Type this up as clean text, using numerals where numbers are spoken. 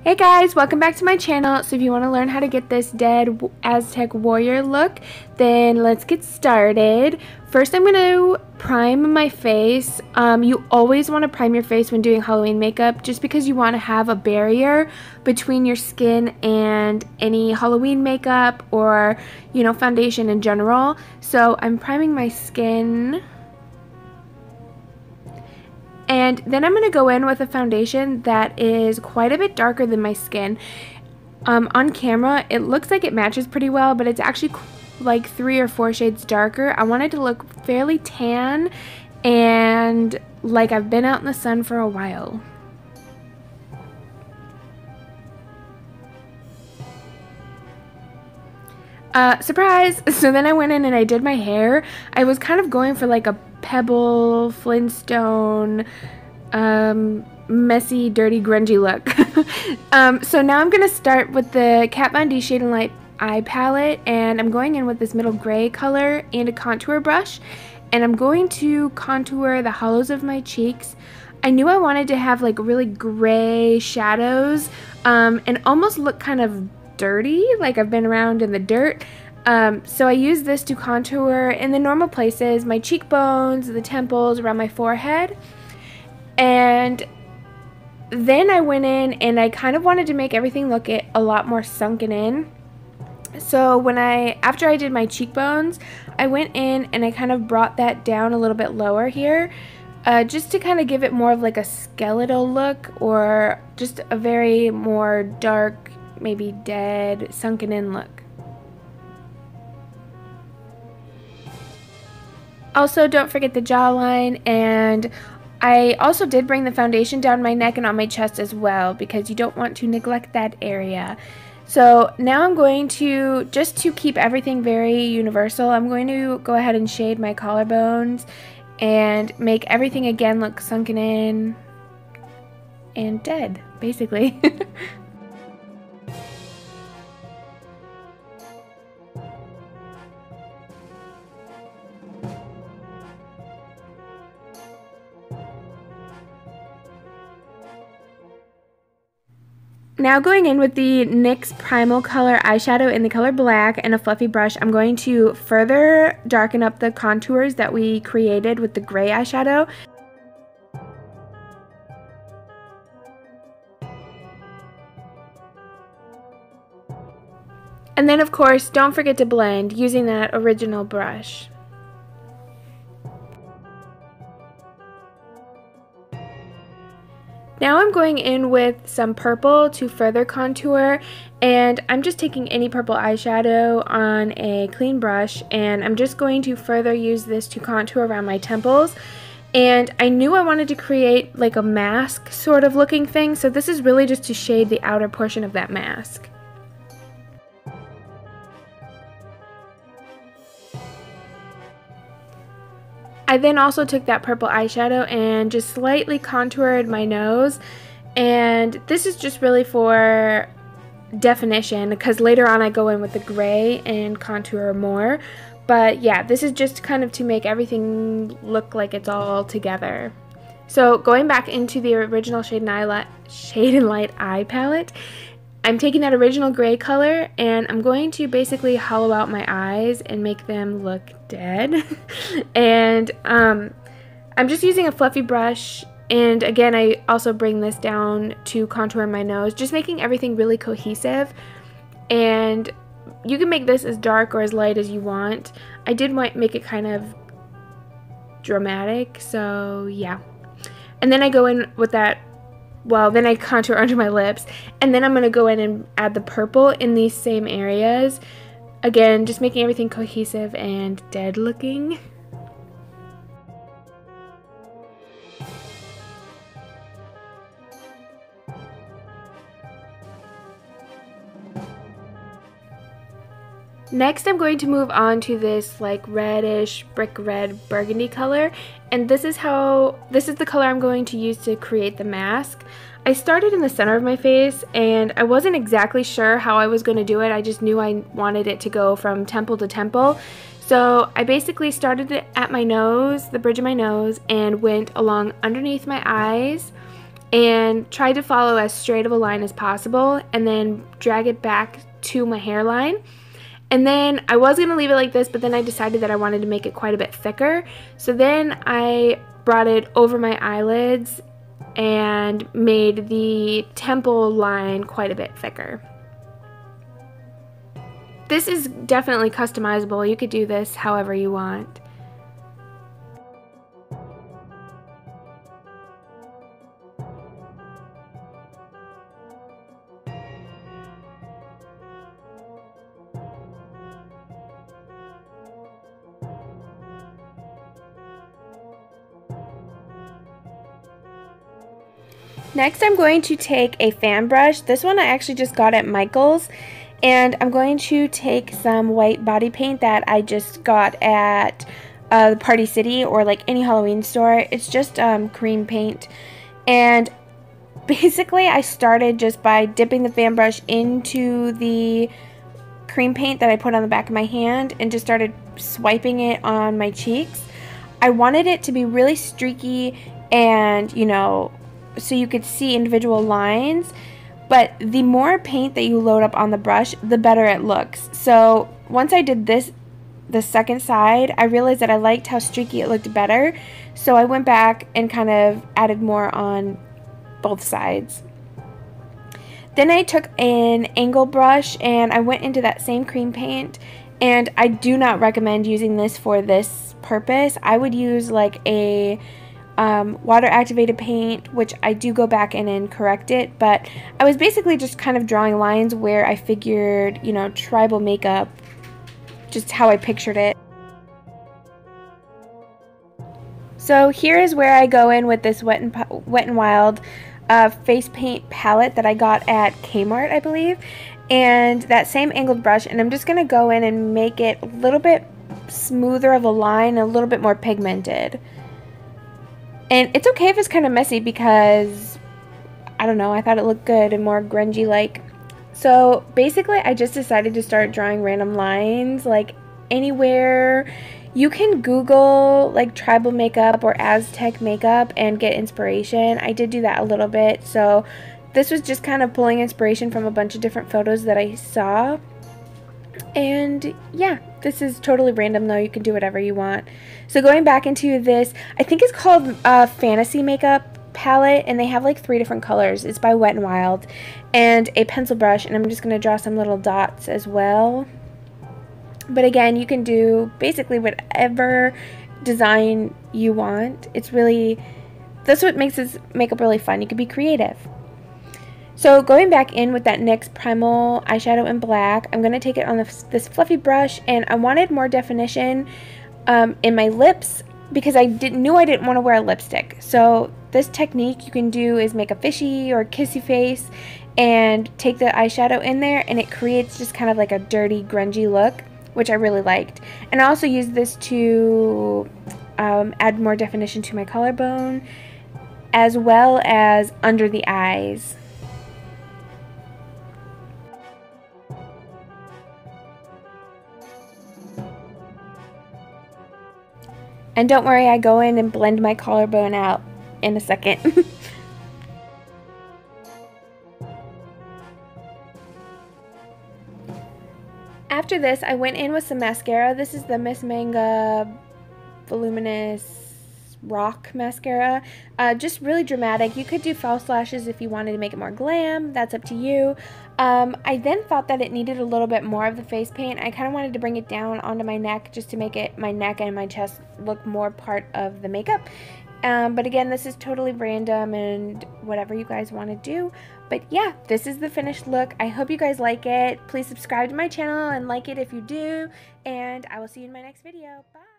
Hey guys, welcome back to my channel. So if you want to learn how to get this dead Aztec warrior look, then let's get started. First I'm going to prime my face. You always want to prime your face when doing Halloween makeup just because you want to have a barrier between your skin and any Halloween makeup or, foundation in general. So I'm priming my skin. And then I'm going to go in with a foundation that is quite a bit darker than my skin. On camera, it looks like it matches pretty well, but it's actually like 3 or 4 shades darker. I want it to look fairly tan and like I've been out in the sun for a while. Surprise! So then I went in and I did my hair. I was kind of going for like a pebble, Flintstone, messy, dirty, grungy look. So now I'm going to start with the Kat Von D Shade and Light eye palette, and I'm going in with this middle gray color and a contour brush, and I'm going to contour the hollows of my cheeks. I knew I wanted to have like really gray shadows and almost look kind of dirty, like I've been around in the dirt. So I use this to contour in the normal places, my cheekbones, the temples, around my forehead. And then I went in and I kind of wanted to make everything look a lot more sunken in. So after I did my cheekbones, I went in and I kind of brought that down a little bit lower here, just to kind of give it more of like a skeletal look, or just a very more dark, maybe dead, sunken in look. Also, don't forget the jawline, and I also did bring the foundation down my neck and on my chest as well, because you don't want to neglect that area. So now I'm going to, just to keep everything very universal, I'm going to go ahead and shade my collarbones and make everything again look sunken in and dead, basically. Now going in with the NYX Primal Color eyeshadow in the color black and a fluffy brush, I'm going to further darken up the contours that we created with the gray eyeshadow. And then of course, don't forget to blend using that original brush. Now I'm going in with some purple to further contour, and I'm just taking any purple eyeshadow on a clean brush, and I'm just going to further use this to contour around my temples. And I knew I wanted to create like a mask sort of looking thing, so this is really just to shade the outer portion of that mask. I then also took that purple eyeshadow and just slightly contoured my nose, and this is just really for definition because later on I go in with the gray and contour more. But yeah, this is just kind of to make everything look like it's all together. So going back into the original Shade and Light eye palette, I'm taking that original gray color and I'm going to basically hollow out my eyes and make them look dead. And I'm just using a fluffy brush, and again I also bring this down to contour my nose, just making everything really cohesive. And you can make this as dark or as light as you want. I did make it kind of dramatic, so yeah. And then I go in with that. Well, then I contour under my lips, and then I'm going to go in and add the purple in these same areas. Again, just making everything cohesive and dead looking. Next, I'm going to move on to this like reddish brick red burgundy color, and this is the color I'm going to use to create the mask. I started in the center of my face and I wasn't exactly sure how I was going to do it. I just knew I wanted it to go from temple to temple. So I basically started it at my nose, the bridge of my nose, and went along underneath my eyes and tried to follow as straight of a line as possible and then drag it back to my hairline. And then I was going to leave it like this, but then I decided that I wanted to make it quite a bit thicker. So then I brought it over my eyelids and made the temple line quite a bit thicker. This is definitely customizable. You could do this however you want. Next, I'm going to take a fan brush. This one I actually just got at Michael's, and I'm going to take some white body paint that I just got at the Party City or like any Halloween store. It's just cream paint, and basically I started just by dipping the fan brush into the cream paint that I put on the back of my hand and just started swiping it on my cheeks. I wanted it to be really streaky and, you know, so you could see individual lines, but the more paint that you load up on the brush, the better it looks. So once I did this, the second side, I realized that I liked how streaky it looked better, so I went back and kind of added more on both sides. Then I took an angle brush and I went into that same cream paint, and I do not recommend using this for this purpose. I would use like a water activated paint, which I do go back in and correct it, but I was basically just kind of drawing lines where I figured, you know, tribal makeup, just how I pictured it. So here is where I go in with this Wet n Wild face paint palette that I got at Kmart, I believe, and that same angled brush, and I'm just going to go in and make it a little bit smoother of a line, a little bit more pigmented. And it's okay if it's kind of messy because, I don't know, I thought it looked good and more grungy-like. So basically I just decided to start drawing random lines, like anywhere. You can Google like tribal makeup or Aztec makeup and get inspiration. I did do that a little bit, so this was just kind of pulling inspiration from a bunch of different photos that I saw. And yeah, this is totally random though, you can do whatever you want. So going back into this, I think it's called Fantasy Makeup palette, and they have like 3 different colors. It's by Wet n Wild, and a pencil brush, and I'm just going to draw some little dots as well. But again, you can do basically whatever design you want. It's really, that's what makes this makeup really fun. You can be creative. So going back in with that NYX Primal eyeshadow in black, I'm going to take it on this fluffy brush, and I wanted more definition in my lips because I knew I didn't want to wear a lipstick. So this technique you can do is make a fishy or kissy face and take the eyeshadow in there, and it creates just kind of like a dirty, grungy look, which I really liked. And I also used this to add more definition to my collarbone as well as under the eyes. And don't worry, I go in and blend my collarbone out in a second. After this, I went in with some mascara. This is the Miss Manga Voluminous Rock mascara. Just really dramatic. You could do false lashes if you wanted to make it more glam. That's up to you. I then thought that it needed a little bit more of the face paint. I kind of wanted to bring it down onto my neck just to make it my neck and my chest look more part of the makeup. But again, this is totally random and whatever you guys want to do. But yeah, this is the finished look. I hope you guys like it. Please subscribe to my channel and like it if you do. And I will see you in my next video. Bye!